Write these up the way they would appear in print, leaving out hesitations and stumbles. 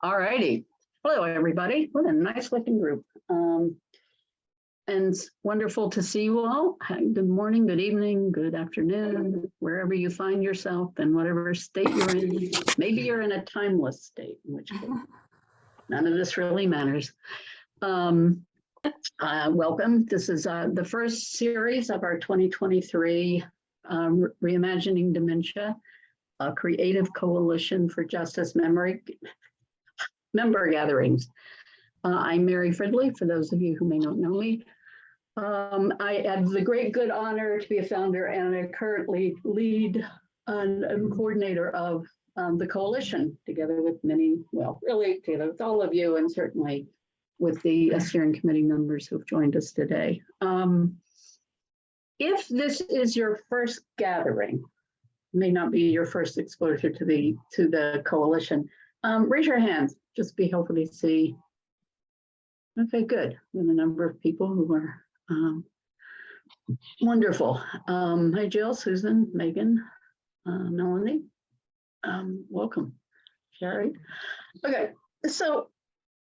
All righty. Hello, everybody. What a nice looking group. And it's wonderful to see you all. Hi, good morning, good evening, good afternoon, wherever you find yourself and whatever state you're in. Maybe you're in a timeless state, in which case none of this really matters. Welcome. This is the first series of our 2023 Reimagining Dementia, a Creative Coalition for Justice member gatherings. I'm Mary Fridley, for those of you who may not know me. I have the great good honor to be a founder and I currently lead and coordinator of the coalition, together with many, well, really together with all of you and certainly with the steering committee members who've joined us today. If this is your first gathering, may not be your first exposure to the coalition, raise your hands, just be helpful to see. Okay, good. We have a number of people who are wonderful. Hi, Jill, Susan, Megan, Melanie. Welcome, Sherry. Okay, so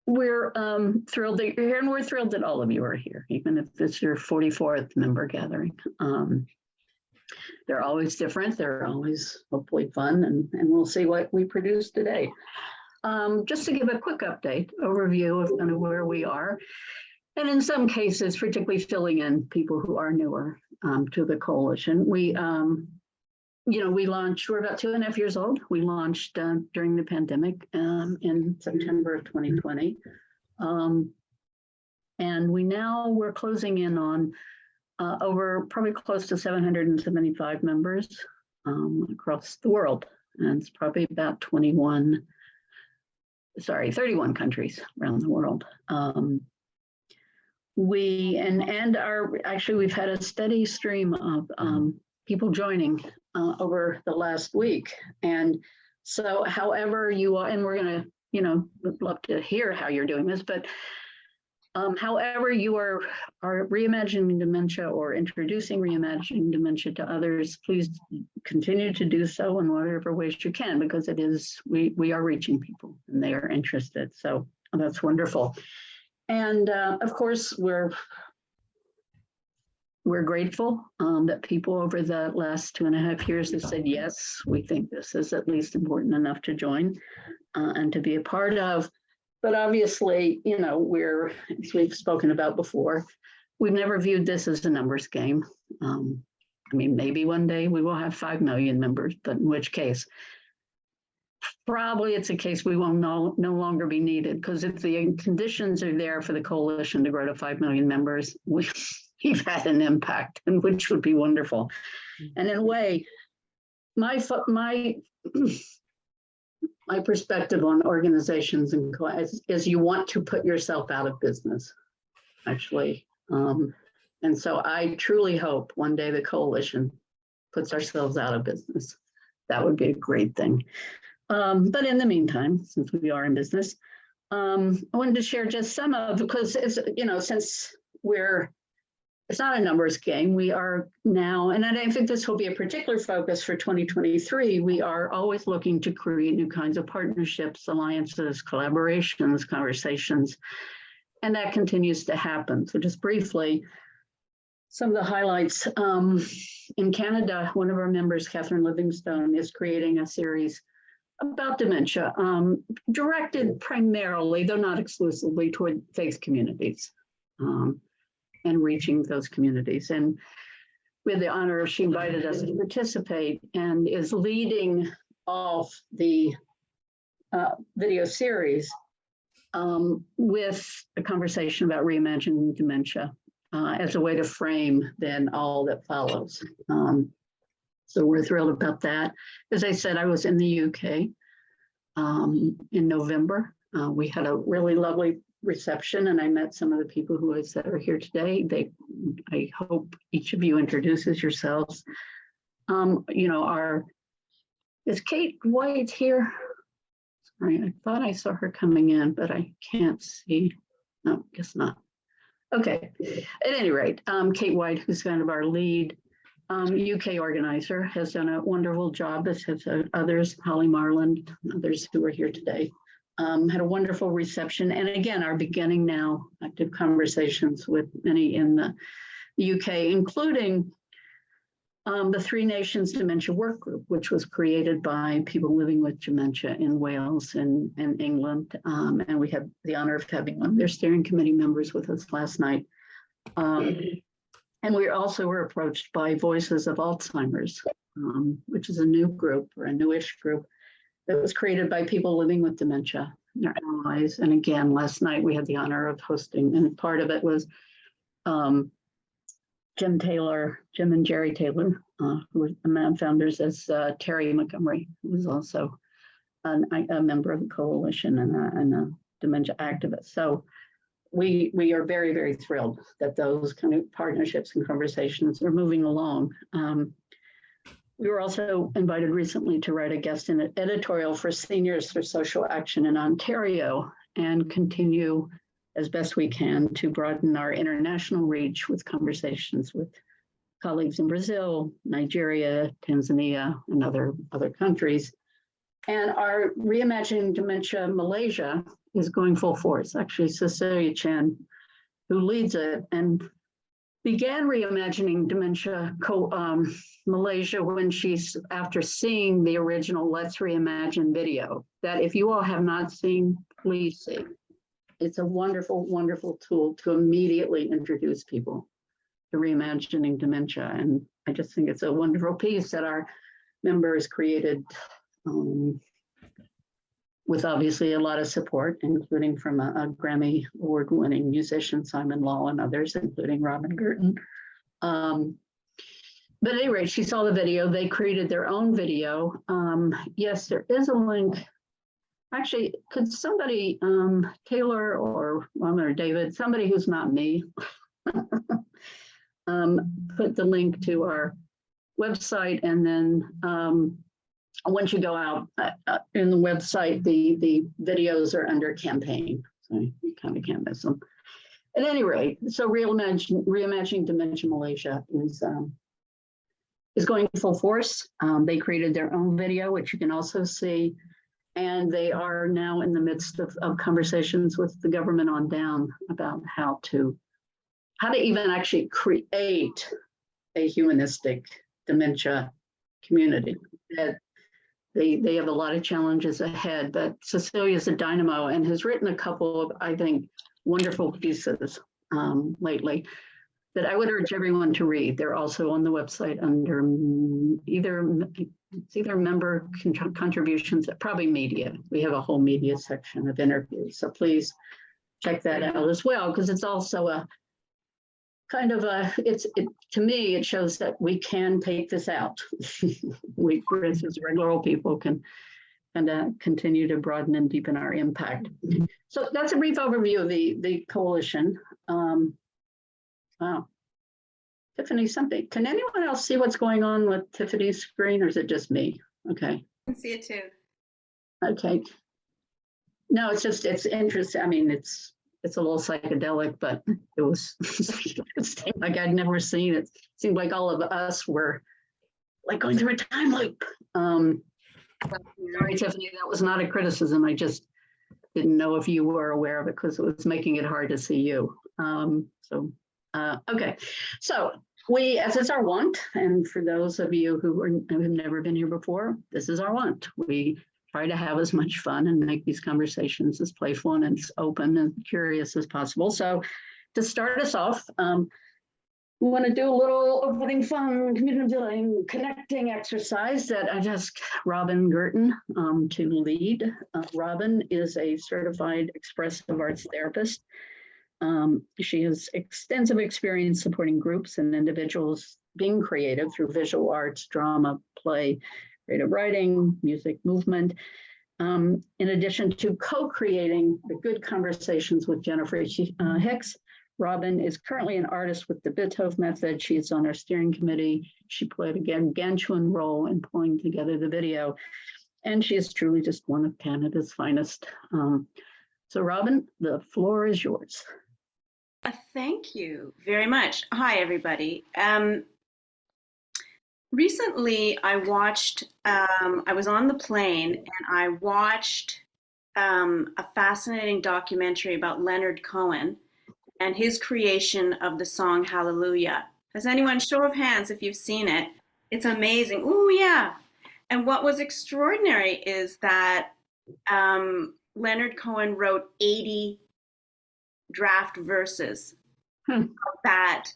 we're thrilled that you're here, and we're thrilled that all of you are here, even if it's your 44th member gathering. They're always different. They're always hopefully fun, and we'll see what we produce today. Just to give a quick overview of kind of where we are. And in some cases, particularly filling in people who are newer to the coalition. We launched, we're about 2.5 years old. We launched during the pandemic in September of 2020. And we're closing in on over probably close to 775 members across the world. And it's probably about 31 countries around the world. We've had a steady stream of people joining over the last week. And so however you are, and we're gonna, would love to hear how you're doing this, but however you are reimagining dementia or introducing reimagining dementia to others, please continue to do so in whatever ways you can, because it is, we are reaching people and they are interested. So that's wonderful. And of course, we're grateful that people over the last 2.5 years have said, yes, we think this is at least important enough to join and to be a part of. But obviously, as we've spoken about before, we've never viewed this as a numbers game. Maybe one day we will have 5 million members, but in which case, probably it's a case we will no longer be needed, because if the conditions are there for the coalition to grow to 5 million members, we've had an impact, and which would be wonderful. And in a way, my perspective on organizations is you want to put yourself out of business, actually. And so I truly hope one day the coalition puts ourselves out of business. That would be a great thing. But in the meantime, since we are in business, I wanted to share just some of, because it's, since it's not a numbers game, we are now, and I think this will be a particular focus for 2023, we are always looking to create new kinds of partnerships, alliances, collaborations, conversations, and that continues to happen. So just briefly, some of the highlights. In Canada, one of our members, Catherine Livingstone, is creating a series about dementia, directed primarily, though not exclusively, toward faith communities. And reaching those communities. And we had the honor, she invited us to participate and is leading off the video series with a conversation about reimagining dementia as a way to frame then all that follows. So we're thrilled about that. As I said, I was in the UK in November. We had a really lovely reception, and I met some of the people who I said are here today. I hope each of you introduces yourselves. Is Kate White here? Sorry, I thought I saw her coming in, but I can't see. No, guess not. Okay, at any rate, Kate White, who's kind of our lead UK organizer, has done a wonderful job, as have others, Holly Marland, others who are here today. Had a wonderful reception, and again, are beginning now active conversations with many in the UK, including the Three Nations Dementia Work Group, which was created by people living with dementia in Wales and England. And we had the honor of having one of their steering committee members with us last night. And we also were approached by Voices of Alzheimer's, which is a new group, or a newish group, that was created by people living with dementia, their allies. And again, last night we had the honor of hosting, and part of it was Jim and Jerry Taylor, who were the founders, as Terry Montgomery, who was also a member of the coalition and a dementia activist. So we are very, very thrilled that those kind of partnerships and conversations are moving along. We were also invited recently to write a guest in an editorial for Seniors for Social Action in Ontario, and continue as best we can to broaden our international reach with conversations with colleagues in Brazil, Nigeria, Tanzania, and other countries. And our Reimagining Dementia Malaysia is going full force. Actually, Cecilia Chan, who leads it, and began Reimagining Dementia Malaysia when she's, after seeing the original Let's Reimagine video, that if you all have not seen, please see. It's a wonderful, wonderful tool to immediately introduce people to reimagining dementia. And I just think it's a wonderful piece that our members created with obviously a lot of support, including from a Grammy award-winning musician, Simon Law, and others, including Robin Girton. But at any rate, she saw the video. They created their own video. Yes, there is a link. Actually, could somebody, Taylor or Robin or David, somebody who's not me, put the link to our website, and then once you go out in the website, the videos are under campaign, so you kind of can't miss them. At any rate, so Reimagining Dementia Malaysia is going full force. They created their own video, which you can also see, and they are now in the midst of conversations with the government on down about how to even actually create a humanistic dementia community. That they have a lot of challenges ahead, but Cecilia's a dynamo and has written a couple of, I think, wonderful pieces lately that I would urge everyone to read. They're also on the website under either member contributions, probably media. We have a whole media section of interviews, so please check that out as well, because it's also a kind of to me, it shows that we can take this out. We, as regular old people, can continue to broaden and deepen our impact. So that's a brief overview of the coalition. Wow. Tiffany, something. Can anyone else see what's going on with Tiffany's screen, or is it just me? Okay. I can see it too. Okay. No, it's interesting. I mean, it's a little psychedelic, but it was it seemed like I'd never seen it. It seemed like all of us were like going through a time loop. Sorry, Tiffany, that was not a criticism. I just didn't know if you were aware of it because it was making it hard to see you. Okay, so as it's our want, and for those of you who have never been here before, this is our want. We try to have as much fun and make these conversations as playful and as open and curious as possible. So to start us off, we want to do a little opening fun community connecting exercise that I asked Robin Girton to lead. Robin is a certified expressive arts therapist. She has extensive experience supporting groups and individuals being creative through visual arts, drama, play, creative writing, music, movement. In addition to co-creating the Good Conversations with Jennifer Hicks, Robin is currently an artist with the Beethoven Method. She's on our steering committee. She played a gargantuan role in pulling together the video. And she is truly just one of Canada's finest. So Robin, the floor is yours. Thank you very much. Hi, everybody. Recently, I was on the plane and I watched a fascinating documentary about Leonard Cohen and his creation of the song Hallelujah. Has anyone, show of hands if you've seen it? It's amazing. Ooh, yeah. And what was extraordinary is that Leonard Cohen wrote 80 draft verses Hmm. of that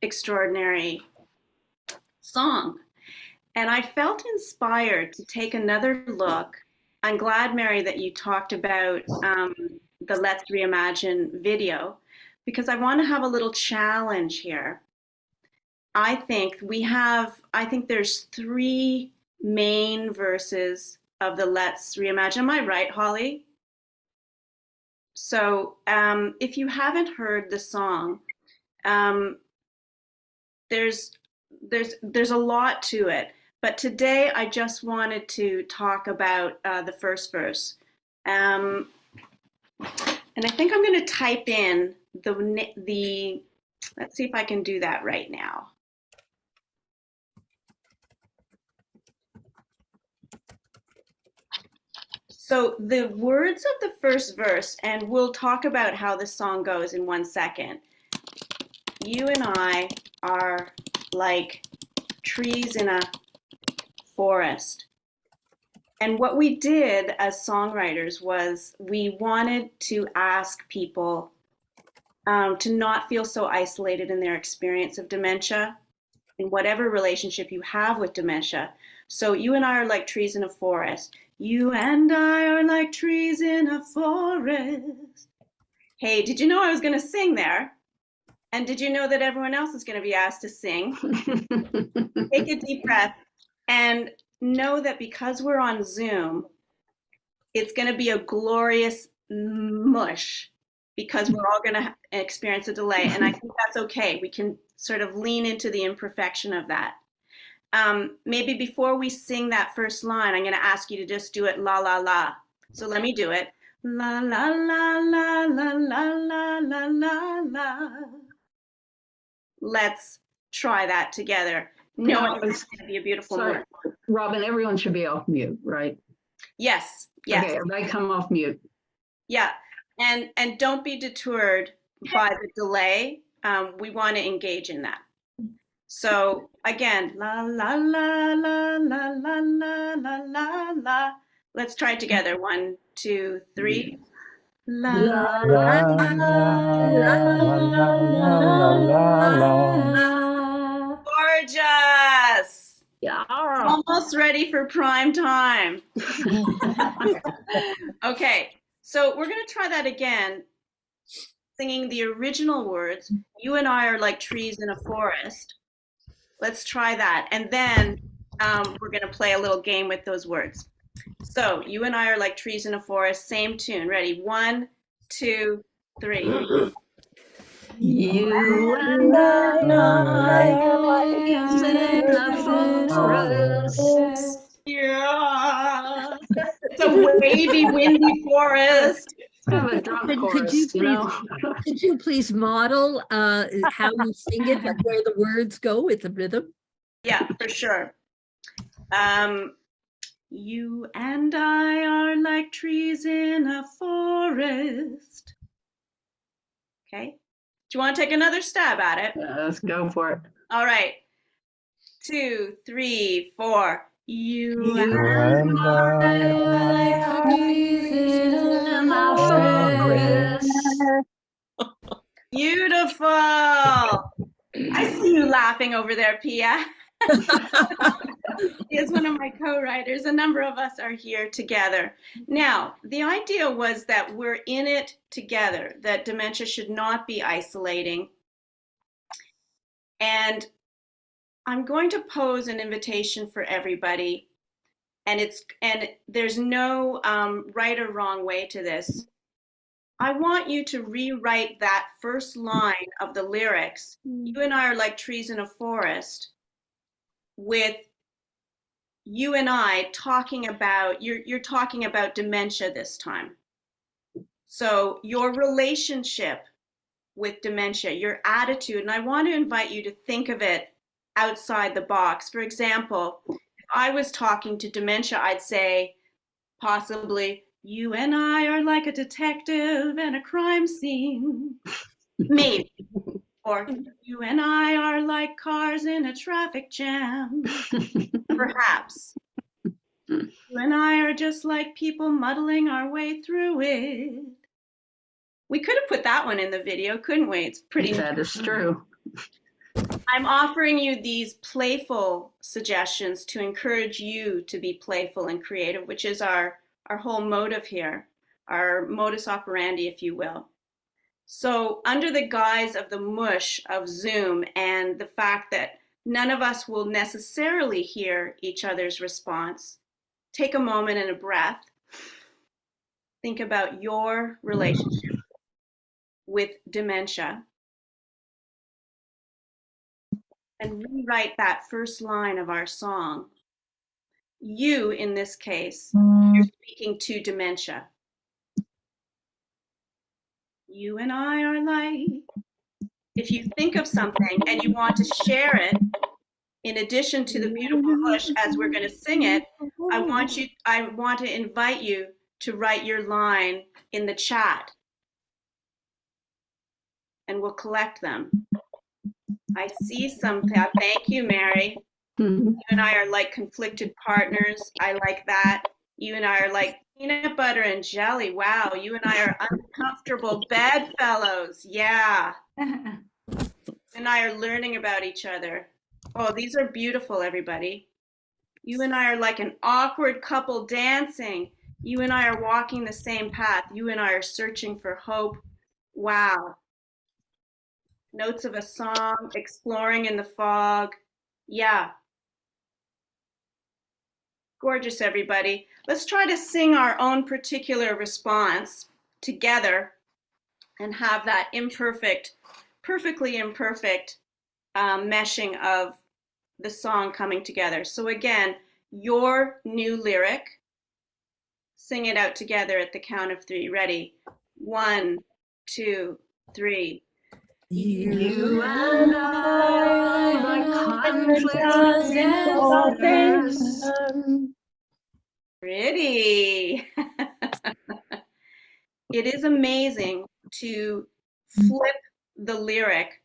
extraordinary song. And I felt inspired to take another look. I'm glad, Mary, that you talked about the Let's Reimagine video because I want to have a little challenge here. I think there's three main verses of the Let's Reimagine. Am I right, Holly? So if you haven't heard the song, um, there's there's a lot to it. But today I just wanted to talk about the first verse. Um, and I think I'm going to type in the, let's see if I can do that right now. So the words of the first verse, and we'll talk about how the song goes in 1 second. You and I are like trees in a forest. And what we did as songwriters was we wanted to ask people to not feel so isolated in their experience of dementia, in whatever relationship you have with dementia. So you and I are like trees in a forest. You and I are like trees in a forest. Hey, did you know I was going to sing there? And did you know that everyone else is going to be asked to sing? Take a deep breath and know that because we're on Zoom, it's going to be a glorious mush because we're all going to experience a delay. And I think that's okay. We can sort of lean into the imperfection of that. Maybe before we sing that first line, I'm going to ask you to just do it la la la. So let me do it. La la la la la la la la la la. Let's try that together. No, it's going to be a beautiful Sorry, Robin, everyone should be off mute, right? Yes, yes. Okay, everybody come off mute. Yeah, and don't be deterred by the delay. We want to engage in that. So again, la la la la la la la la la la. Let's try it together. 1, 2, 3. La la la la la. Gorgeous. Yeah. Almost ready for prime time. Okay, so we're going to try that again, singing the original words. You and I are like trees in a forest. Let's try that. And then we're going to play a little game with those words. So you and I are like trees in a forest. Same tune. Ready? 1, 2, 3. You and I are like trees in a forest. Yeah. It's a wavy, windy forest. Kind of a drunk chorus, Could you please model how you sing it, like where the words go with the rhythm? Yeah, for sure. You and I are like trees in a forest. Okay. Do you want to take another stab at it? Let's go for it. All right. 2, 3, 4. You and I are like trees in a forest. Beautiful. I see you laughing over there, Pia. He is one of my co-writers. A number of us are here together. Now, the idea was that we're in it together, that dementia should not be isolating. And I'm going to pose an invitation for everybody. And there's no right or wrong way to this. I want you to rewrite that first line of the lyrics. You and I are like trees in a forest, with you and I talking about, you're talking about dementia this time. So your relationship with dementia, your attitude, and I want to invite you to think of it outside the box. For example, if I was talking to dementia, I'd say possibly, you and I are like a detective and a crime scene. Maybe. Or you and I are like cars in a traffic jam. Perhaps. You and I are just like people muddling our way through it. We could have put that one in the video, couldn't we? It's pretty. That is true. I'm offering you these playful suggestions to encourage you to be playful and creative, which is our whole motive here, our modus operandi, if you will. So under the guise of the mush of Zoom and the fact that none of us will necessarily hear each other's response, take a moment and a breath. Think about your relationship with dementia and rewrite that first line of our song. You, in this case, you're speaking to dementia. You and I are like, if you think of something and you want to share it, in addition to the beautiful mush, as we're going to sing it, I want to invite you to write your line in the chat and we'll collect them. I see some, thank you, Mary. You and I are like conflicted partners. I like that. You and I are like peanut butter and jelly. Wow, you and I are uncomfortable bedfellows. Yeah. You and I are learning about each other. Oh, these are beautiful, everybody. You and I are like an awkward couple dancing. You and I are walking the same path. You and I are searching for hope. Wow. Notes of a song, exploring in the fog. Yeah. Gorgeous, everybody. Let's try to sing our own particular response together and have that imperfect, perfectly imperfect meshing of the song coming together. So again, your new lyric, sing it out together at the count of 3. Ready? 1, 2, 3. You and I like conflicts. Pretty. It is amazing to flip the lyric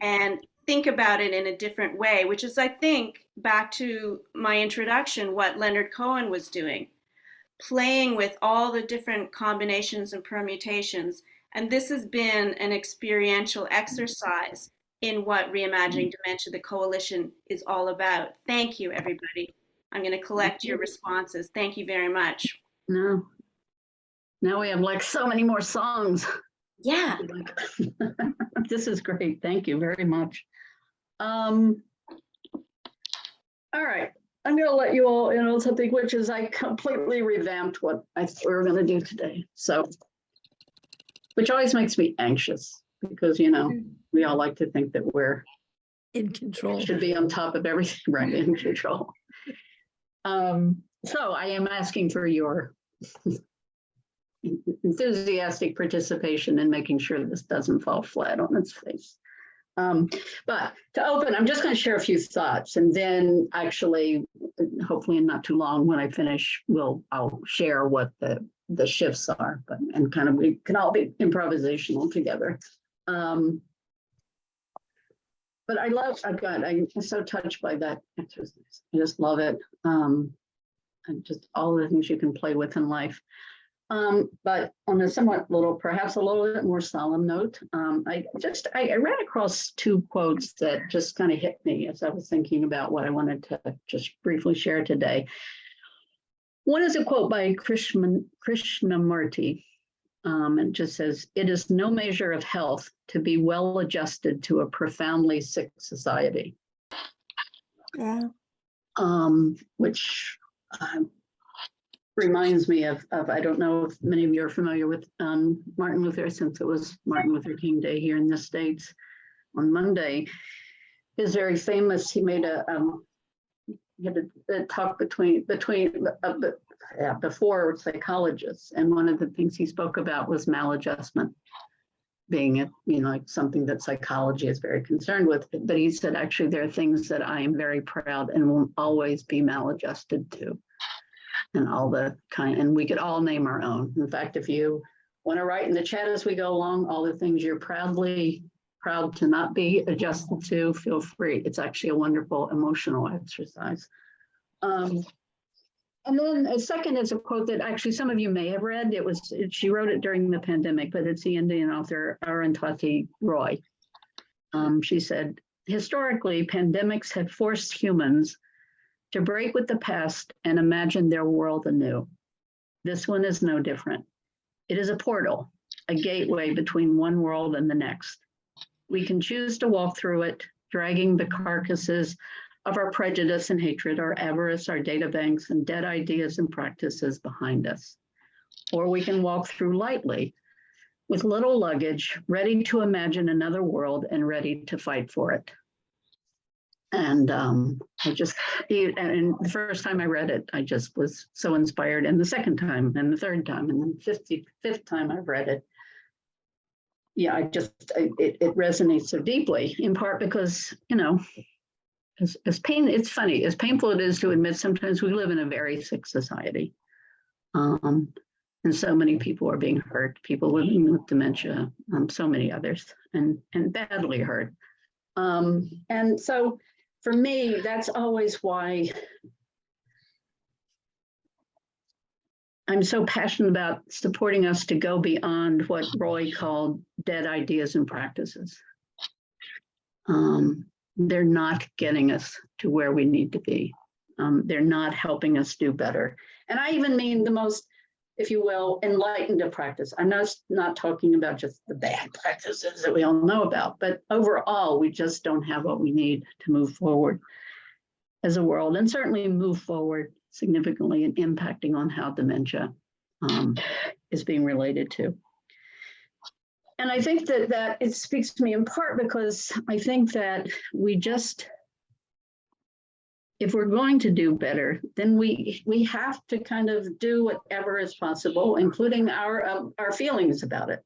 and think about it in a different way, which is, I think, back to my introduction, what Leonard Cohen was doing, playing with all the different combinations and permutations. And this has been an experiential exercise in what Reimagining Dementia, the Coalition, is all about. Thank you, everybody. I'm going to collect your responses. Thank you very much. No. Now we have like so many more songs. Yeah. This is great. Thank you very much. All right. I'm going to let you all know something, which is I completely revamped what I thought we were going to do today. So, which always makes me anxious because, you know, we all like to think that we're in control. Should be on top of everything, right? In control. So I am asking for your enthusiastic participation in making sure this doesn't fall flat on its face. But to open, I'm just going to share a few thoughts, and then actually, hopefully in not too long, when I finish, I'll share what the shifts are, but and kind of we can all be improvisational together. But I'm so touched by that exercise. I just love it. And just all the things you can play with in life. But on a perhaps a little bit more solemn note, I ran across 2 quotes that just kind of hit me as I was thinking about what I wanted to just briefly share today. One is a quote by Krishnamurti. It just says, "It is no measure of health to be well adjusted to a profoundly sick society." Yeah. Which reminds me of I don't know if many of you are familiar with Martin Luther, since it was Martin Luther King Day here in the States on Monday. Is very famous. He made a talk before psychologists, and one of the things he spoke about was maladjustment. being a, like something that psychology is very concerned with. But he said, actually, there are things that I am very proud and will always be maladjusted to. And all the and we could all name our own. In fact, if you want to write in the chat as we go along, all the things you're proud to not be adjusted to, feel free. It's actually a wonderful emotional exercise. And then a second is a quote that actually some of you may have read. She wrote it during the pandemic, but it's the Indian author Arundhati Roy. She said, historically, pandemics have forced humans to break with the past and imagine their world anew. This one is no different. It is a portal, a gateway between one world and the next. We can choose to walk through it, dragging the carcasses of our prejudice and hatred, our avarice, our data banks, and dead ideas and practices behind us. Or we can walk through lightly, with little luggage, ready to imagine another world and ready to fight for it. And and the first time I read it, I just was so inspired. And the second time, and the third time, and the 55th time I've read it, yeah, it resonates so deeply, in part because, it's funny, as painful it is to admit, sometimes we live in a very sick society. And so many people are being hurt, people living with dementia, so many others, and badly hurt. And so for me, that's always why I'm so passionate about supporting us to go beyond what Roy called dead ideas and practices. They're not getting us to where we need to be. They're not helping us do better. And I even mean the most, if you will, enlightened of practice. I'm not talking about just the bad practices that we all know about, but overall, we just don't have what we need to move forward as a world, and certainly move forward significantly in impacting on how dementia is being related to. And I think that it speaks to me in part because I think that if we're going to do better, then we have to kind of do whatever is possible, including our feelings about it.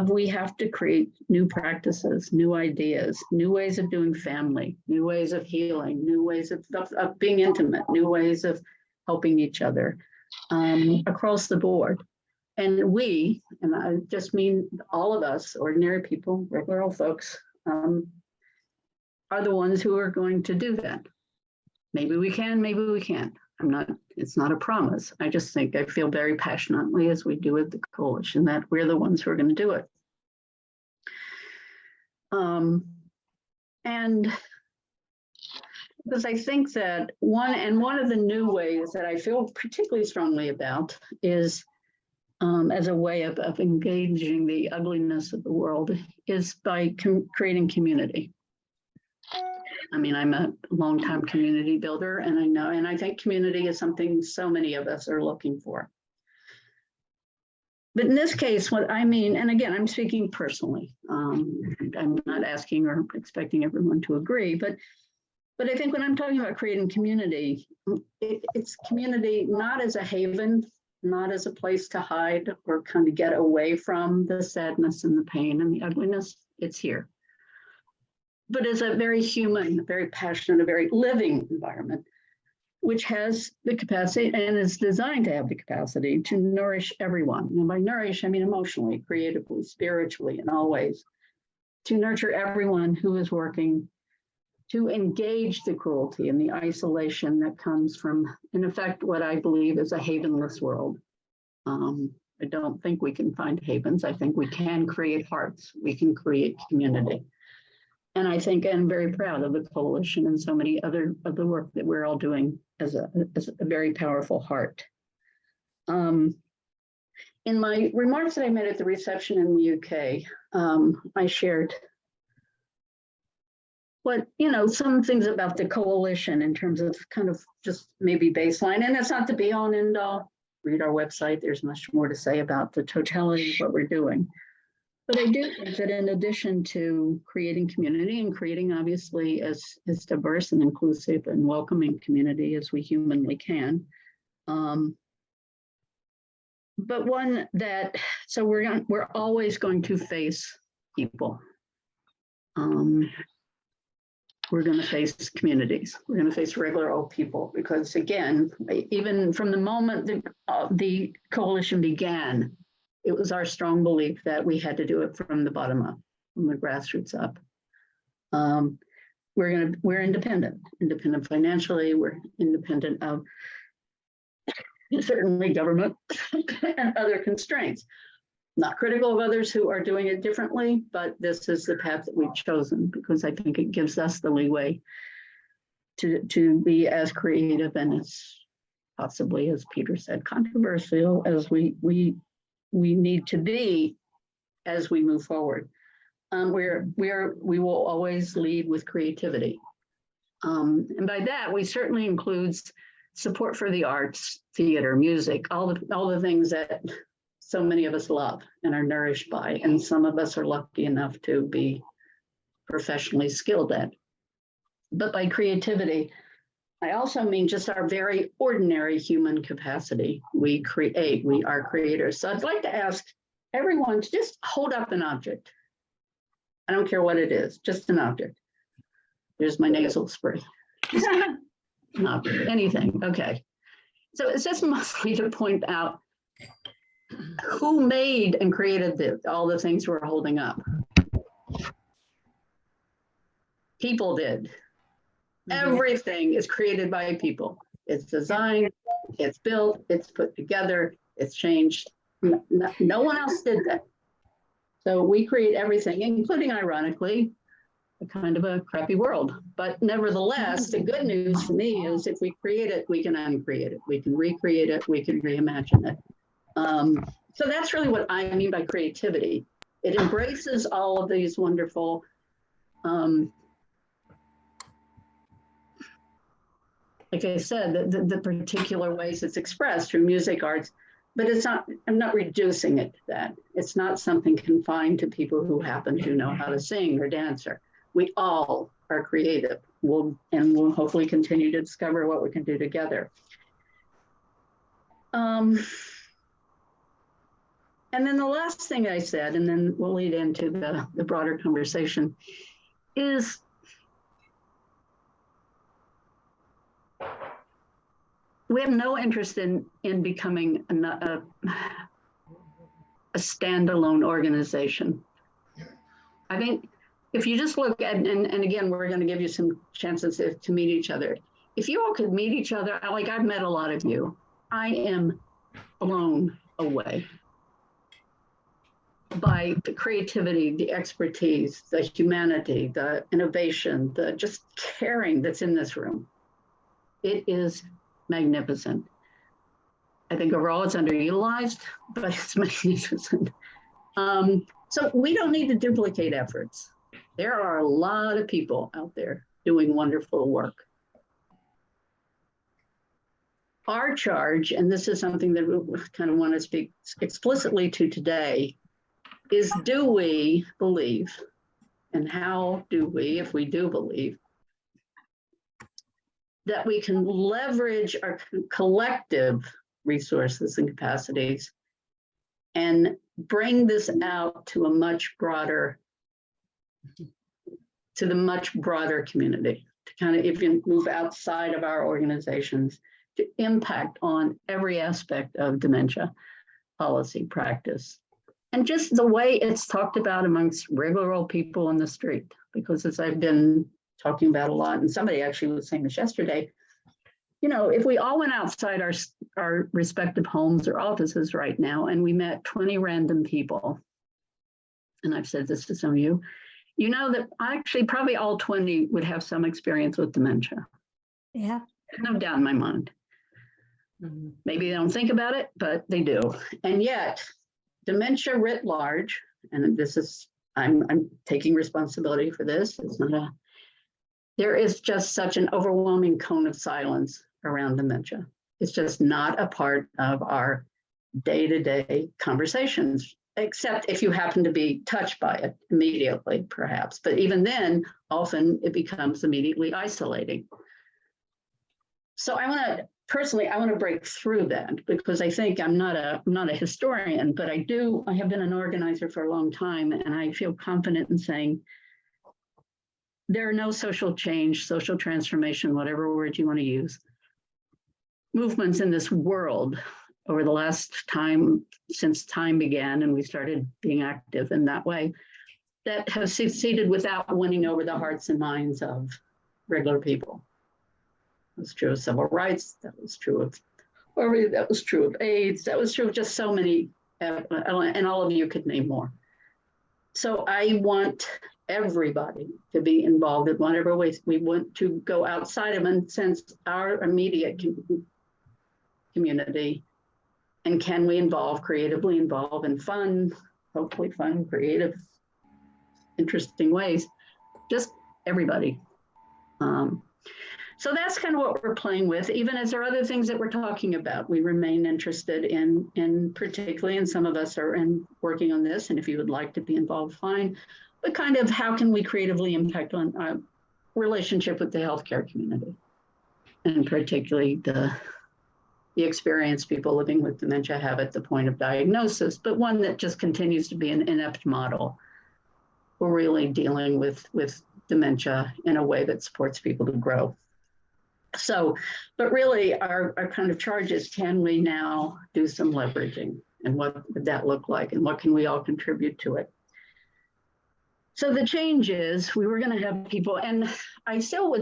We have to create new practices, new ideas, new ways of doing family, new ways of healing, new ways of being intimate, new ways of helping each other across the board. And and I just mean all of us, ordinary people, regular old folks, are the ones who are going to do that. Maybe we can, maybe we can't. It's not a promise. I just think I feel very passionately as we do at the coalition that we're the ones who are going to do it. And because I think that one of the new ways that I feel particularly strongly about is as a way of engaging the ugliness of the world is by creating community. I mean, I'm a longtime community builder, and I know, and I think community is something so many of us are looking for. But in this case, what I mean, and again, I'm speaking personally, I'm not asking or expecting everyone to agree, but I think when I'm talking about creating community, it's community not as a haven, not as a place to hide or kind of get away from the sadness and the pain and the ugliness. It's here. But as a very human, very passionate, a very living environment, which has the capacity and is designed to have the capacity to nourish everyone. And by nourish, I mean emotionally, creatively, spiritually, in all ways, to nurture everyone who is working to engage the cruelty and the isolation that comes from, in effect, what I believe is a havenless world. I don't think we can find havens. I think we can create hearts. We can create community. And I think I'm very proud of the coalition and so many other of the work that we're all doing as a very powerful heart. In my remarks that I made at the reception in the UK, I shared some things about the coalition in terms of kind of just maybe baseline, and it's not the be all and end all. Read our website, there's much more to say about the totality of what we're doing. But I do think that in addition to creating community and creating obviously as diverse and inclusive and welcoming community as we humanly can, but one that, so we're always going to face people. We're going to face communities. We're going to face regular old people because, again, even from the moment the coalition began, it was our strong belief that we had to do it from the bottom up, from the grassroots up. We're independent financially. We're independent of certainly government and other constraints. Not critical of others who are doing it differently, but this is the path that we've chosen because I think it gives us the leeway to be as creative and as possibly, as Peter said, controversial as we need to be as we move forward. We will always lead with creativity. And by that, we certainly includes support for the arts, theater, music, all the things that so many of us love and are nourished by, and some of us are lucky enough to be professionally skilled at. But by creativity, I also mean just our very ordinary human capacity. We create, we are creators. So I'd like to ask everyone to just hold up an object. I don't care what it is, just an object. There's my nasal spray. An object, anything, okay. So it's just mostly to point out who made and created all the things we're holding up. People did. Everything is created by people. It's designed, it's built, it's put together, it's changed. No one else did that. So we create everything, including, ironically, a kind of a crappy world. But nevertheless, the good news for me is if we create it, we can uncreate it. We can recreate it, we can reimagine it. So that's really what I mean by creativity. It embraces all of these wonderful, like I said, the particular ways it's expressed through music, arts, but it's not, I'm not reducing it to that. It's not something confined to people who happen to know how to sing or dance. We all are creative. We'll hopefully continue to discover what we can do together. And then the last thing I said, and then we'll lead into the broader conversation, is we have no interest in becoming a standalone organization. I think if you just look at, and again, we're going to give you some chances to meet each other. If you all could meet each other, like I've met a lot of you, I am blown away by the creativity, the expertise, the humanity, the innovation, the just caring that's in this room. It is magnificent. I think overall it's underutilized, but it's magnificent. So we don't need to duplicate efforts. There are a lot of people out there doing wonderful work. Our charge, and this is something that we kind of want to speak explicitly to today, is do we believe, and how do we, if we do believe, that we can leverage our collective resources and capacities and bring this out to a much broader, to the much broader community, to kind of, if you move outside of our organizations, to impact on every aspect of dementia policy practice. And just the way it's talked about amongst regular old people on the street, because as I've been talking about a lot, and somebody actually was saying this yesterday, you know, if we all went outside our respective homes or offices right now and we met 20 random people, and I've said this to some of you, you know that actually probably all 20 would have some experience with dementia. Yeah. No doubt in my mind. Maybe they don't think about it, but they do. And yet, dementia writ large, and this is, I'm taking responsibility for this, it's not there is just such an overwhelming cone of silence around dementia. It's just not a part of our day-to-day conversations, except if you happen to be touched by it immediately, perhaps. But even then, often it becomes immediately isolating. So I want to personally, I want to break through that because I think I'm not a historian, but I have been an organizer for a long time, and I feel confident in saying there are no social change, social transformation, whatever word you want to use, movements in this world over the last time, since time began and we started being active in that way, that have succeeded without winning over the hearts and minds of regular people. That was true of civil rights, that was true of poverty, that was true of AIDS, that was true of just so many, and all of you could name more. So I want everybody to be involved in whatever ways we want to go outside of, and since our immediate community, and can we creatively involve in fun, hopefully fun, creative, interesting ways, just everybody. So that's kind of what we're playing with, even as there are other things that we're talking about. We remain interested in particularly, and some of us are working on this, and if you would like to be involved, fine, but kind of how can we creatively impact on our relationship with the healthcare community, and particularly the experience people living with dementia have at the point of diagnosis, but one that just continues to be an inept model. We're really dealing with dementia in a way that supports people to grow. So, but really our kind of charge is, can we now do some leveraging, and what would that look like, and what can we all contribute to it? So the change is, we were going to have people, and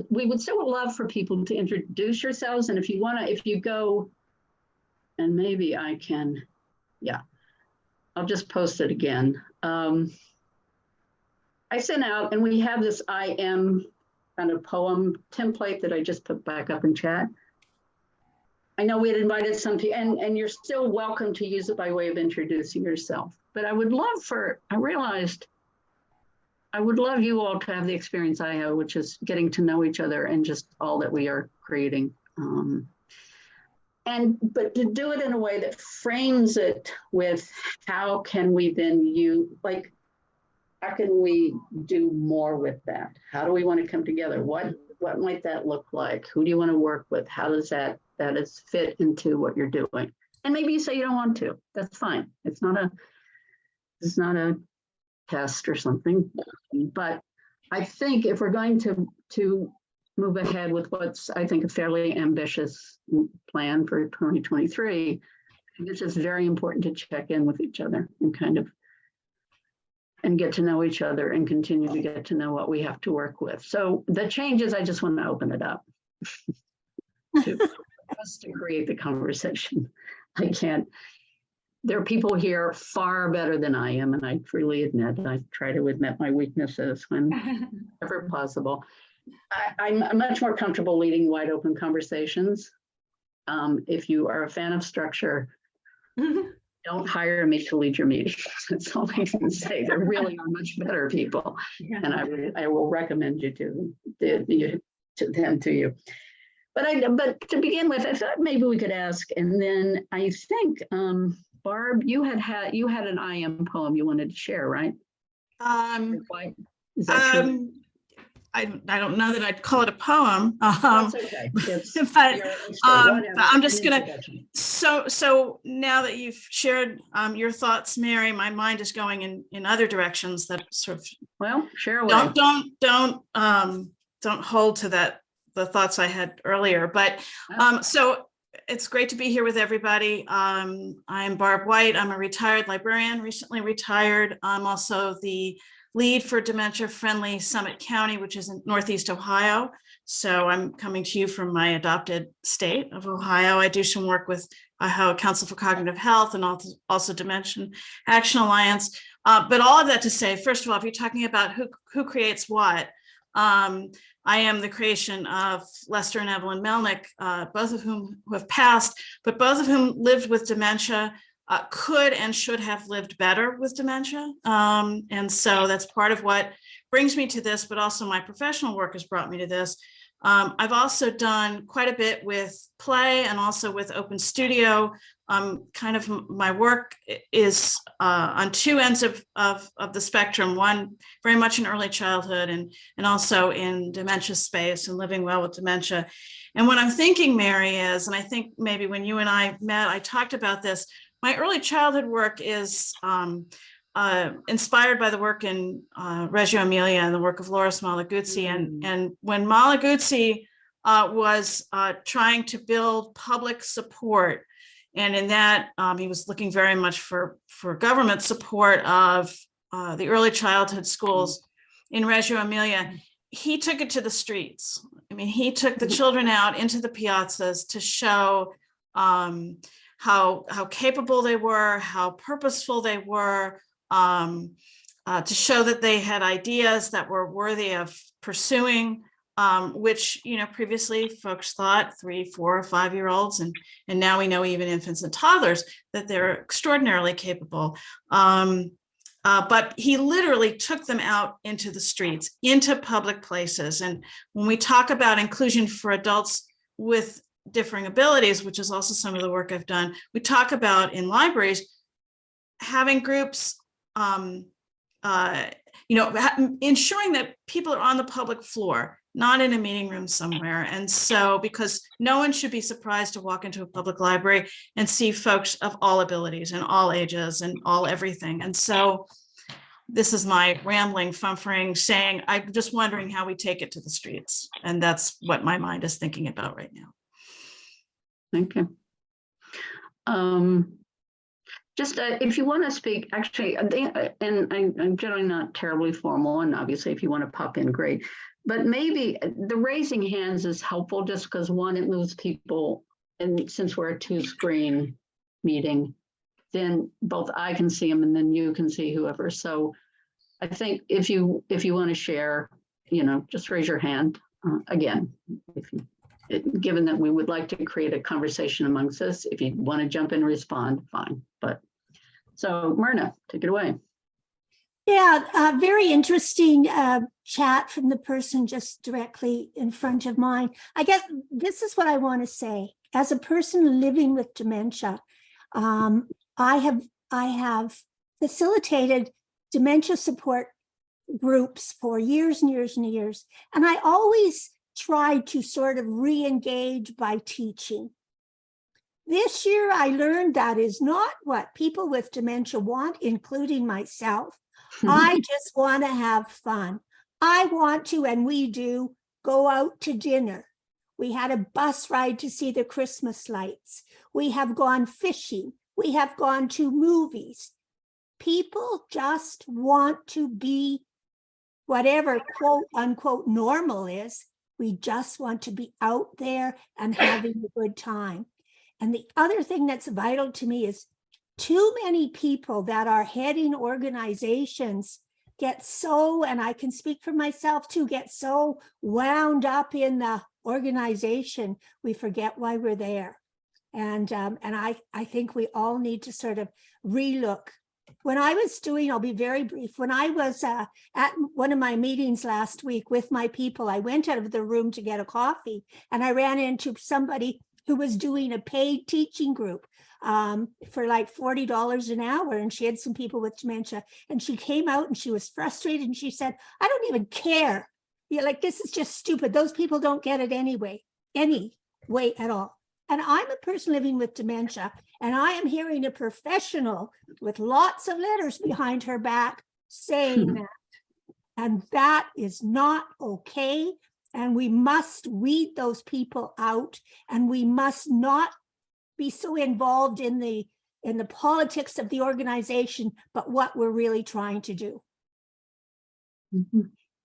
we would still love for people to introduce yourselves. And if you go, and maybe I can, yeah, I'll just post it again. I sent out, and we have this I am kind of poem template that I just put back up in chat. I know we had invited some people, and you're still welcome to use it by way of introducing yourself. But I would love you all to have the experience I have, which is getting to know each other and just all that we are creating. But to do it in a way that frames it with how can we then how can we do more with that? How do we want to come together? What might that look like? Who do you want to work with? How does that fit into what you're doing? And maybe you say you don't want to. That's fine. It's not a test or something. But I think if we're going to move ahead with what's, I think, a fairly ambitious plan for 2023, it's just very important to check in with each other and get to know each other and continue to get to know what we have to work with. So the changes, I just want to open it up to create the conversation. There are people here far better than I am, and I freely admit, I try to admit my weaknesses whenever possible. I'm much more comfortable leading wide open conversations. If you are a fan of structure, don't hire me to lead your meetings. That's all I can say. There really are much better people, and I will recommend you to them to you. But to begin with, I thought maybe we could ask, and then I think Barb, you had an I am poem you wanted to share, right? Is that true? I don't know that I'd call it a poem. That's okay. But I'm just gonna. So now that you've shared your thoughts, Mary, my mind is going in other directions that sort of share away. Don't hold to the thoughts I had earlier. But so it's great to be here with everybody. I'm Barb White. I'm a retired librarian, recently retired. I'm also the lead for Dementia Friendly Summit County, which is in Northeast Ohio. So I'm coming to you from my adopted state of Ohio. I do some work with Ohio Council for Cognitive Health and also Dementia Action Alliance. But all of that to say, first of all, if you're talking about who creates what, I am the creation of Lester and Evelyn Melnick, both of whom who have passed, but both of whom lived with dementia, could and should have lived better with dementia. And so that's part of what brings me to this, but also my professional work has brought me to this. I've also done quite a bit with Play and also with Open Studio. Kind of my work is on two ends of the spectrum, one very much in early childhood and also in dementia space and living well with dementia. And what I'm thinking, Mary, is, and I think maybe when you and I met, I talked about this, my early childhood work is inspired by the work in Reggio Emilia and the work of Loris Malaguzzi. And when Malaguzzi was trying to build public support, and in that he was looking very much for government support of the early childhood schools in Reggio Emilia, he took it to the streets. I mean, he took the children out into the piazzas to show how capable they were, how purposeful they were, to show that they had ideas that were worthy of pursuing, which, you know, previously folks thought 3, 4, 5-year-olds, and now we know even infants and toddlers that they're extraordinarily capable. But he literally took them out into the streets, into public places. And when we talk about inclusion for adults with differing abilities, which is also some of the work I've done, we talk about in libraries having groups, you know, ensuring that people are on the public floor, not in a meeting room somewhere. And so, because no one should be surprised to walk into a public library and see folks of all abilities and all ages and all everything. And so this is my rambling, fumfering, saying, I'm just wondering how we take it to the streets. And that's what my mind is thinking about right now. Thank you. Just if you want to speak, actually, and I'm generally not terribly formal, and obviously if you want to pop in, great. But maybe the raising hands is helpful just because, one, it moves people, and since we're a 2-screen meeting, then both I can see them and then you can see whoever. So I think if you want to share, you know, just raise your hand. Again, given that we would like to create a conversation amongst us, if you want to jump in and respond, fine. But so Myrna, take it away. Yeah, very interesting chat from the person just directly in front of mine. I guess this is what I want to say. As a person living with dementia, I have facilitated dementia support groups for years and years and years. And I always tried to sort of re-engage by teaching. This year, I learned that is not what people with dementia want, including myself. I just want to have fun. I want to, and we do, go out to dinner. We had a bus ride to see the Christmas lights. We have gone fishing. We have gone to movies. People just want to be whatever quote unquote normal is. We just want to be out there and having a good time. And the other thing that's vital to me is too many people that are heading organizations get so, and I can speak for myself too, get so wound up in the organization, we forget why we're there. And I think we all need to sort of relook. When I was doing, I'll be very brief, when I was at one of my meetings last week with my people, I went out of the room to get a coffee and I ran into somebody who was doing a paid teaching group for like $40 an hour. And she had some people with dementia and she came out and she was frustrated and she said, I don't even care. You're like, this is just stupid. Those people don't get it anyway at all. And I'm a person living with dementia, and I am hearing a professional with lots of letters behind her back saying that. And that is not okay. And we must weed those people out, and we must not be so involved in the politics of the organization, but what we're really trying to do.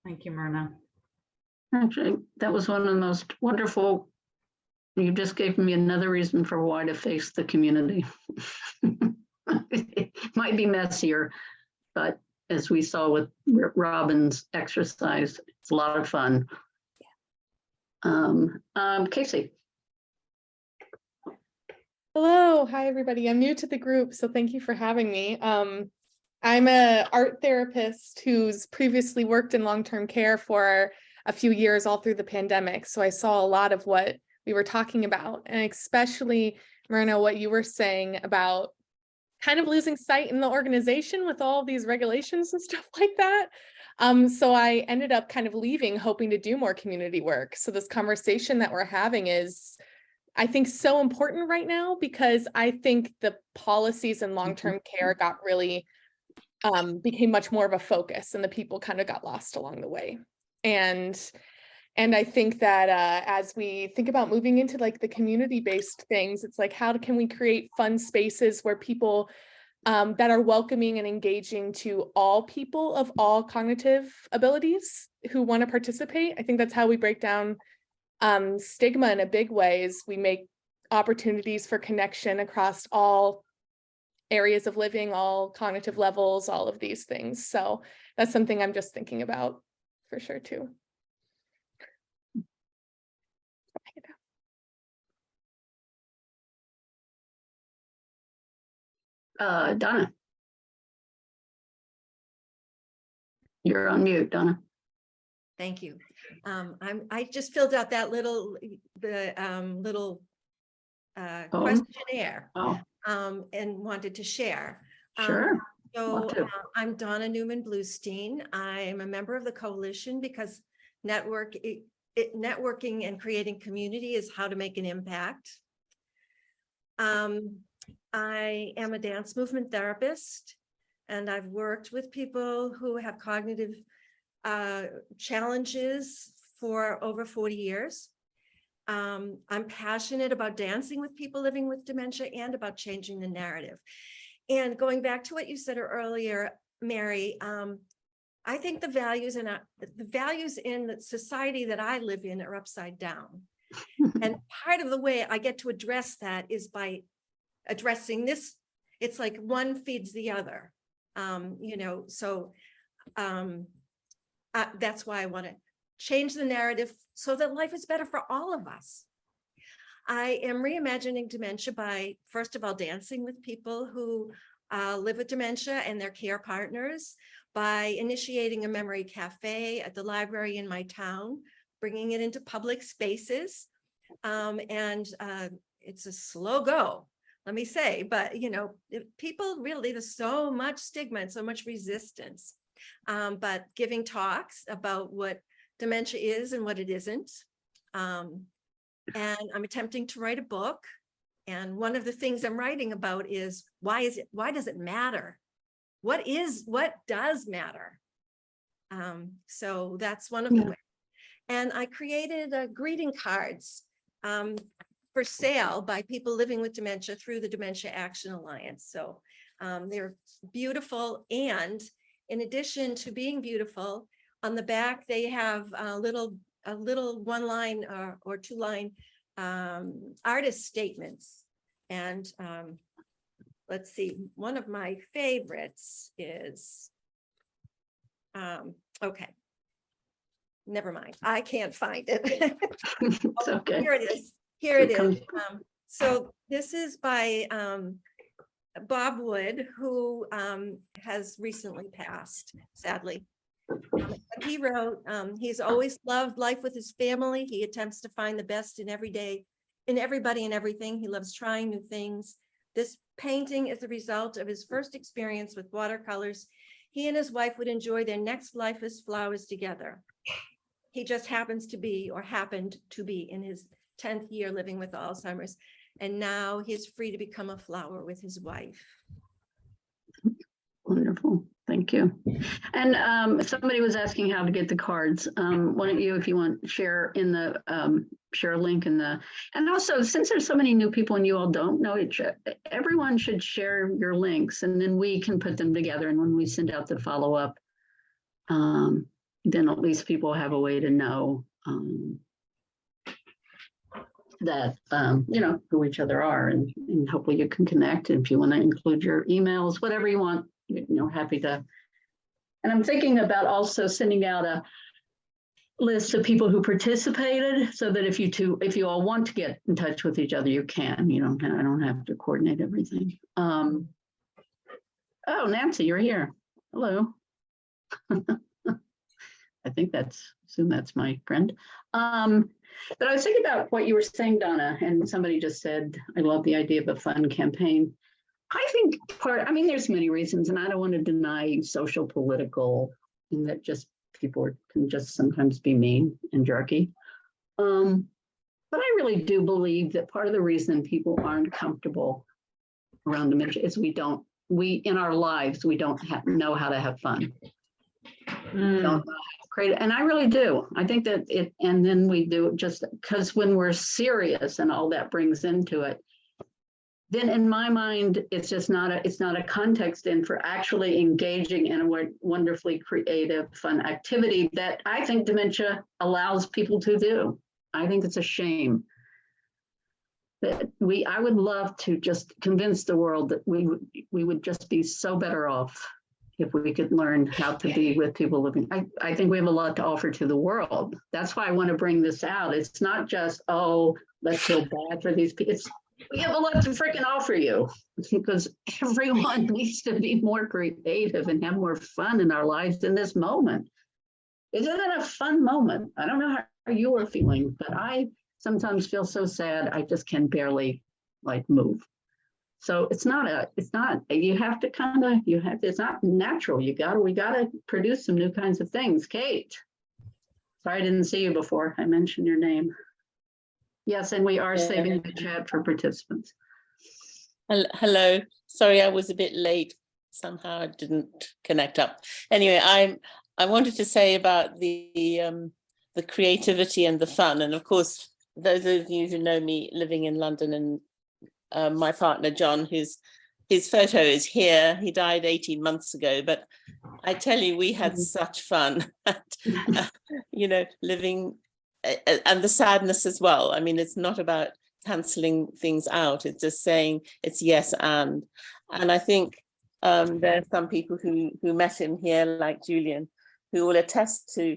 Thank you, Myrna. Actually, that was one of the most wonderful. You just gave me another reason for why to face the community. It might be messier, but as we saw with Robin's exercise, it's a lot of fun. Casey. Hello, hi everybody. I'm new to the group, so thank you for having me. I'm an art therapist who's previously worked in long-term care for a few years all through the pandemic. So I saw a lot of what we were talking about, and especially, Myrna, what you were saying about kind of losing sight in the organization with all these regulations and stuff like that. So I ended up kind of leaving, hoping to do more community work. So this conversation that we're having is, I think, so important right now, because I think the policies in long-term care got really, became much more of a focus, and the people kind of got lost along the way. And I think that as we think about moving into like the community-based things, it's like, how can we create fun spaces where people that are welcoming and engaging to all people of all cognitive abilities who want to participate. I think that's how we break down stigma in a big way, is we make opportunities for connection across all areas of living, all cognitive levels, all of these things. So that's something I'm just thinking about for sure too. Donna. You're on mute, Donna. Thank you. I just filled out that little questionnaire Oh, and wanted to share. sure. So Love to. I'm Donna Newman Bluestein. I'm a member of the coalition because networking and creating community is how to make an impact. I am a dance movement therapist, and I've worked with people who have cognitive challenges for over 40 years. I'm passionate about dancing with people living with dementia and about changing the narrative. And going back to what you said earlier, Mary, I think the values in the society that I live in are upside down. And part of the way I get to address that is by addressing this. It's like one feeds the other, so that's why I want to change the narrative so that life is better for all of us. I am reimagining dementia by, first of all, dancing with people who live with dementia and their care partners, by initiating a memory cafe at the library in my town, bringing it into public spaces. It's a slow go, let me say, but people really, there's so much stigma and so much resistance, but giving talks about what dementia is and what it isn't. And I'm attempting to write a book. And one of the things I'm writing about is, why does it matter? What does matter? So that's one of the ways. And I created greeting cards for sale by people living with dementia through the Dementia Action Alliance. So they're beautiful. And in addition to being beautiful, on the back, they have a little 1-line or 2-line artist statements. And let's see, one of my favorites is, okay, never mind, I can't find it. It's okay. Here it is. Here it is. So this is by Bob Wood, who has recently passed, sadly. He wrote, he's always loved life with his family. He attempts to find the best in everybody and everything. He loves trying new things. This painting is the result of his first experience with watercolors. He and his wife would enjoy their next life as flowers together. He just happened to be in his 10th year living with Alzheimer's, and now he's free to become a flower with his wife. Wonderful. Thank you. And somebody was asking how to get the cards. Why don't you, if you want, share in the share a link in the, and also since there's so many new people and you all don't know each other, everyone should share your links, and then we can put them together. And when we send out the follow-up, then at least people have a way to know that who each other are, and hopefully you can connect. And if you want to include your emails, whatever you want, happy to. And I'm thinking about also sending out a list of people who participated, so that if you all want to get in touch with each other, you can. I don't have to coordinate everything. Oh, Nancy, you're here. Hello. I think assume that's my friend. But I was thinking about what you were saying, Donna, and somebody just said, I love the idea of a fun campaign. I think there's many reasons, and I don't want to deny social, political, and that just people can just sometimes be mean and jerky. But I really do believe that part of the reason people aren't comfortable around dementia is in our lives, we don't know how to have fun. Don't know how to create it. And I really do. I think that and then we do it just because when we're serious and all that brings into it, then in my mind, it's not a context in for actually engaging in a wonderfully creative, fun activity that I think dementia allows people to do. I think it's a shame that I would love to just convince the world that we would just be so better off if we could learn how to be with people living. I think we have a lot to offer to the world. That's why I want to bring this out. It's not just, oh, let's feel bad for these people. We have a lot to freaking offer you because everyone needs to be more creative and have more fun in our lives in this moment. Isn't it a fun moment? I don't know how you are feeling, but I sometimes feel so sad. I just can barely move. So it's not, it's not natural. We gotta produce some new kinds of things. Kate, sorry, I didn't see you before. I mentioned your name. Yes, and we are saving the chat for participants. Hello, sorry I was a bit late. Somehow I didn't connect up. Anyway, I wanted to say about the creativity and the fun, and of course, those of you who know me living in London, and my partner John, his photo is here. He died 18 months ago, but I tell you, we had such fun, living. And the sadness as well. I mean, it's not about cancelling things out. It's just saying it's yes and I think there are some people who met him here, like Julian, who will attest to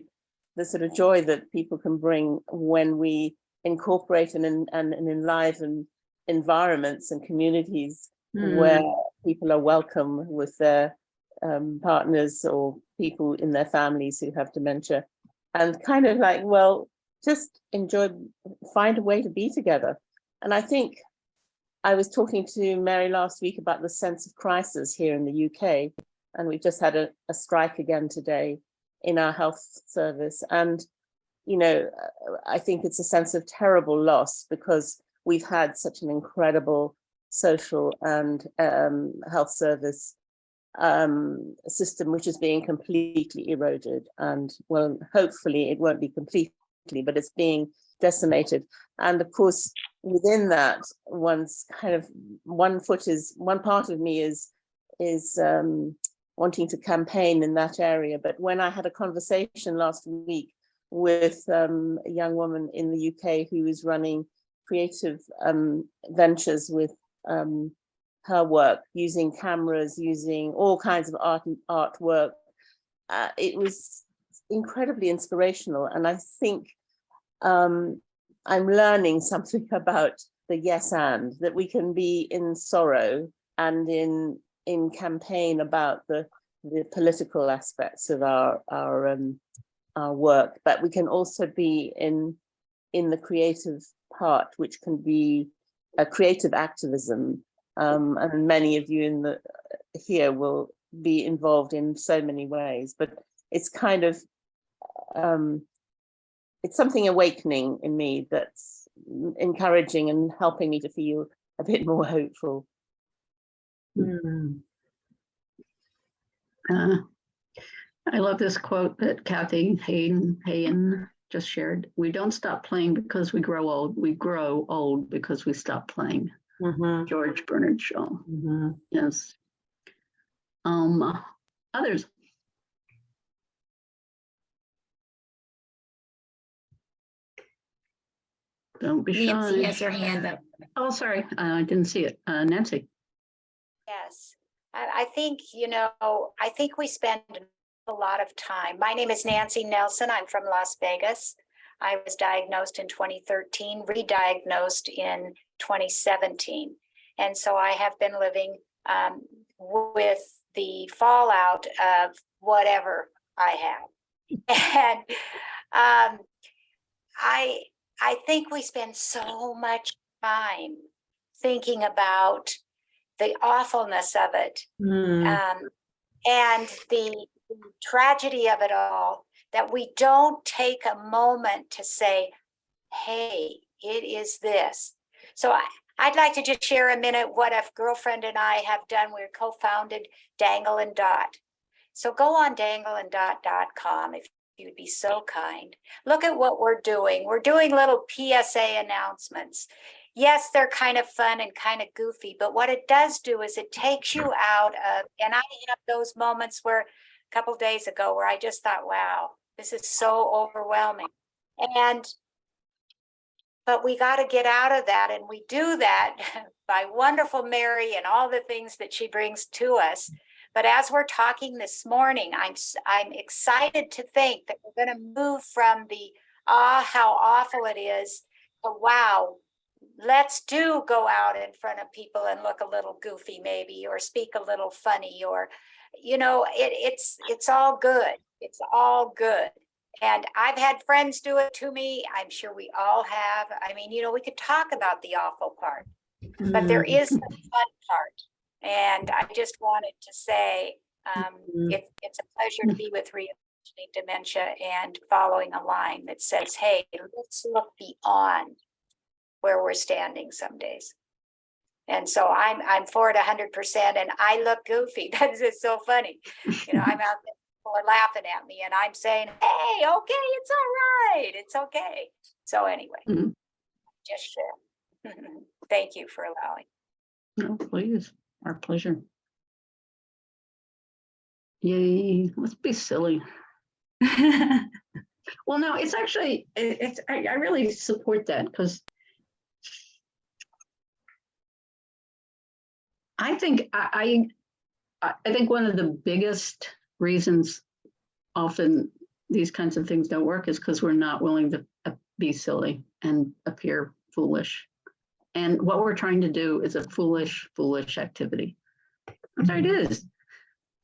the sort of joy that people can bring when we incorporate and enliven environments and communities where people are welcome with their partners or people in their families who have dementia, and kind of just find a way to be together. And I think I was talking to Mary last week about the sense of crisis here in the UK, and we just had a strike again today in our health service. And, I think it's a sense of terrible loss because we've had such an incredible social and health service system, which is being completely eroded. And well, hopefully it won't be completely, but it's being decimated. And of course, within that, one part of me is wanting to campaign in that area. But when I had a conversation last week with a young woman in the UK who is running creative ventures with her work, using cameras, using all kinds of artwork, it was incredibly inspirational. And I think I'm learning something about the yes and, that we can be in sorrow and in campaign about the political aspects of our work, but we can also be in the creative part, which can be a creative activism. And many of you here will be involved in so many ways, but it's kind of it's something awakening in me that's encouraging and helping me to feel a bit more hopeful. I love this quote that Kathy Hayen just shared. We don't stop playing because we grow old. We grow old because we stop playing. George Bernard Shaw. Yes. Others. Don't be shy. Nancy has her hand up. Oh, sorry, I didn't see it. Nancy. Yes, I think, I think we spend a lot of time. My name is Nancy Nelson. I'm from Las Vegas. I was diagnosed in 2013, re-diagnosed in 2017. And so I have been living with the fallout of whatever I have. And I think we spend so much time thinking about the awfulness of it, and the tragedy of it all, that we don't take a moment to say, hey, it is this. So I'd like to just share a minute what a girlfriend and I have done. We're co-founded Dangle and Dot. So go on dangleanddot.com if you'd be so kind. Look at what we're doing. We're doing little PSA announcements. Yes, they're kind of fun and kind of goofy, but what it does do is it takes you out of, and I have those moments where a couple days ago where I just thought, wow, this is so overwhelming. But we got to get out of that, and we do that by wonderful Mary and all the things that she brings to us. But as we're talking this morning, I'm excited to think that we're going to move from the how awful it is to wow, let's do go out in front of people and look a little goofy maybe, or speak a little funny, or it's all good. It's all good. And I've had friends do it to me. I'm sure we all have. I mean, we could talk about the awful part, but there is the fun part. And I just wanted to say, it's a pleasure to be with Reimagining Dementia and following a line that says, hey, let's look beyond where we're standing some days. And so I'm for it 100%, and I look goofy. That's just so funny. I'm out there, people are laughing at me, and I'm saying, hey, okay, it's all right. It's okay. So anyway, just share. Thank you for allowing. No, please. Our pleasure. Yay, let's be silly. Well, no, it's actually, I really support that, because I think I think one of the biggest reasons often these kinds of things don't work is because we're not willing to be silly and appear foolish. And what we're trying to do is a foolish activity. That's what it is.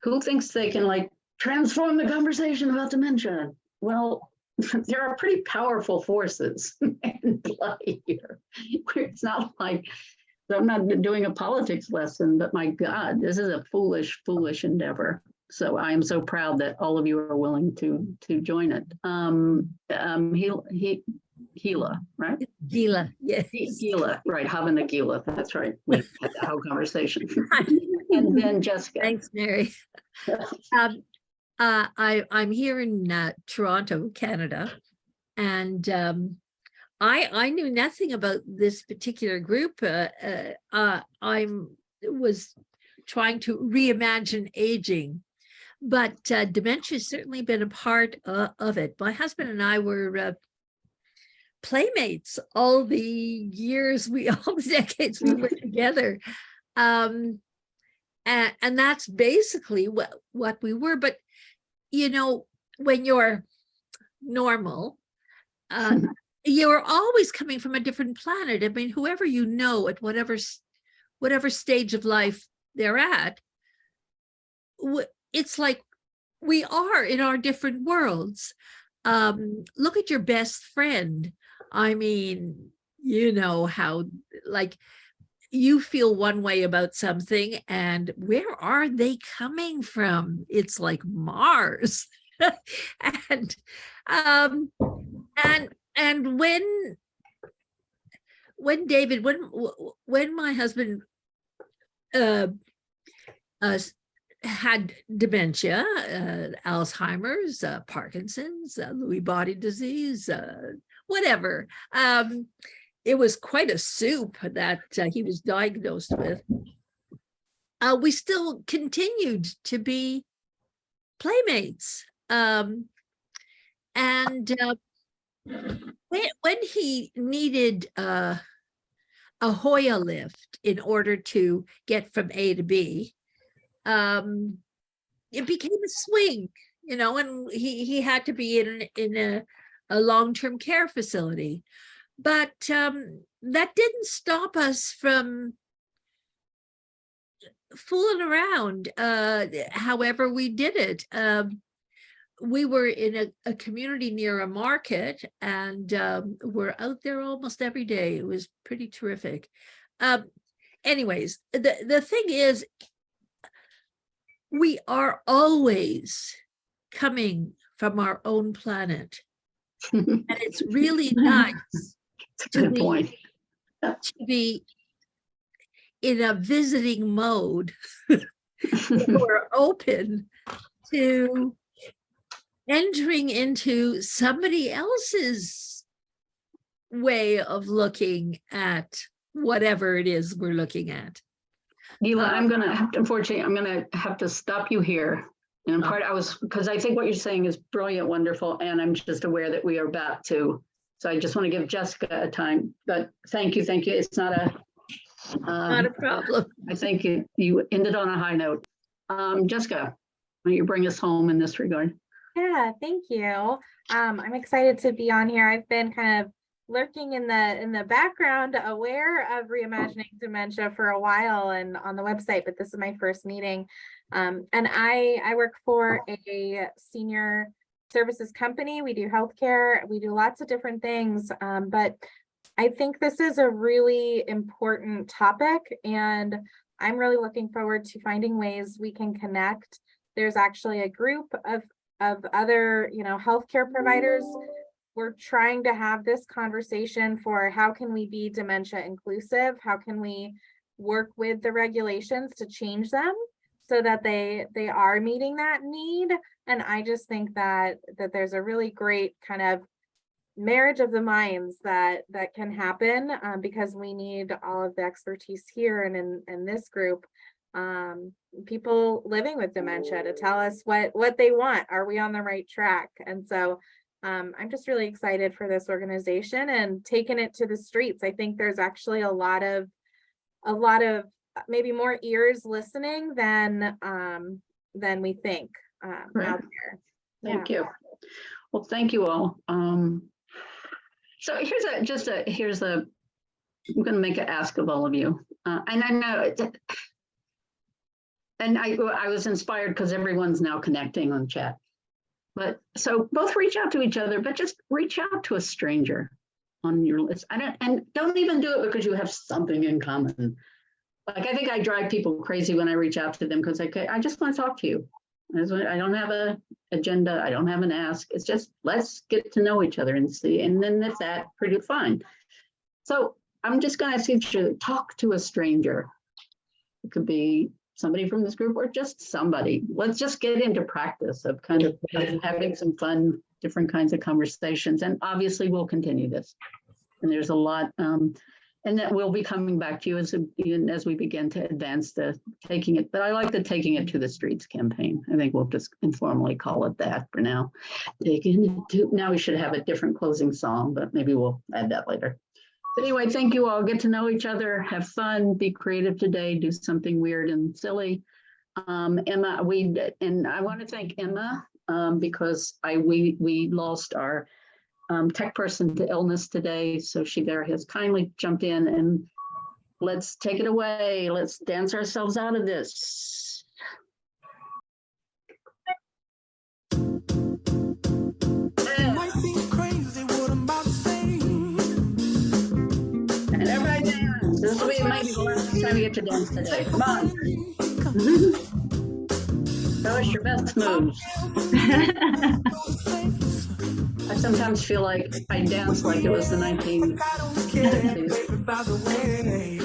Who thinks they can transform the conversation about dementia? Well, there are pretty powerful forces in play here. It's not like, I'm not doing a politics lesson, but my God, this is a foolish endeavor. So I am so proud that all of you are willing to join it. Gila, right? Gila, yes. Gila, right, Havana Gila, that's right. We had that whole conversation. And then Jessica. Thanks, Mary. I'm here in Toronto, Canada, and I knew nothing about this particular group. I was trying to reimagine aging, but dementia has certainly been a part of it. My husband and I were playmates all the decades we were together. And that's basically what we were. But, when you're normal, you're always coming from a different planet. I mean, whoever at whatever stage of life they're at, it's like we are in our different worlds. Look at your best friend. I mean, how you feel one way about something, and where are they coming from? It's like Mars. And when David, when my husband had dementia, Alzheimer's, Parkinson's, Lewy body disease, whatever. It was quite a soup that he was diagnosed with. We still continued to be playmates. And when he needed a Hoya lift in order to get from A to B, it became a swing, and he had to be in a long-term care facility. But that didn't stop us from fooling around, however we did it. we were in a community near a market, and we're out there almost every day. It was pretty terrific. Anyways, the thing is, we are always coming from our own planet, and it's really nice That's a good point. to be in a visiting mode. We're open to entering into somebody else's way of looking at whatever it is we're looking at. Gila, I'm gonna have to, unfortunately, I'm gonna have to stop you here. And in part, because I think what you're saying is brilliant, wonderful, and I'm just aware that we are about to. So I just want to give Jessica a time, but thank you. It's not a. Not a problem. I think you ended on a high note. Jessica, why don't you bring us home in this regard? Yeah, thank you. I'm excited to be on here. I've been kind of lurking in the background, aware of Reimagining Dementia for a while and on the website, but this is my first meeting. And I work for a senior services company. We do healthcare. We do lots of different things, but I think this is a really important topic, and I'm really looking forward to finding ways we can connect. There's actually a group of other, healthcare providers. We're trying to have this conversation for how can we be dementia inclusive? How can we work with the regulations to change them so that they are meeting that need? And I just think that there's a really great kind of marriage of the minds that can happen, because we need all of the expertise here and in this group, people living with dementia to tell us what they want. Are we on the right track? And so I'm just really excited for this organization and taking it to the streets. I think there's actually a lot of maybe more ears listening than we think out there. Thank you. Well, thank you all. So here's a I'm going to make an ask of all of you, and I know, and I was inspired because everyone's now connecting on chat. But so both reach out to each other, but just reach out to a stranger on your list. And don't even do it because you have something in common. Like, I think I drive people crazy when I reach out to them because I just want to talk to you. I don't have an agenda. I don't have an ask. It's just, let's get to know each other and see. And then if that, pretty fine. So I'm just going to ask you to talk to a stranger. It could be somebody from this group or just somebody. Let's just get into practice of kind of having some fun, different kinds of conversations. And obviously we'll continue this. And there's a lot, and that we'll be coming back to you as we begin to advance the taking it. But I like the Taking It to the Streets campaign. I think we'll just informally call it that for now. Now we should have a different closing song, but maybe we'll add that later. But anyway, thank you all. Get to know each other, have fun, be creative today, do something weird and silly. Emma, I want to thank Emma because we lost our tech person to illness today. So she there has kindly jumped in, and let's take it away. Let's dance ourselves out of this. And everybody dance. This will be maybe the last time you get to dance today. Come on. Show us your best moves. I sometimes feel like I dance like it was the 1960s.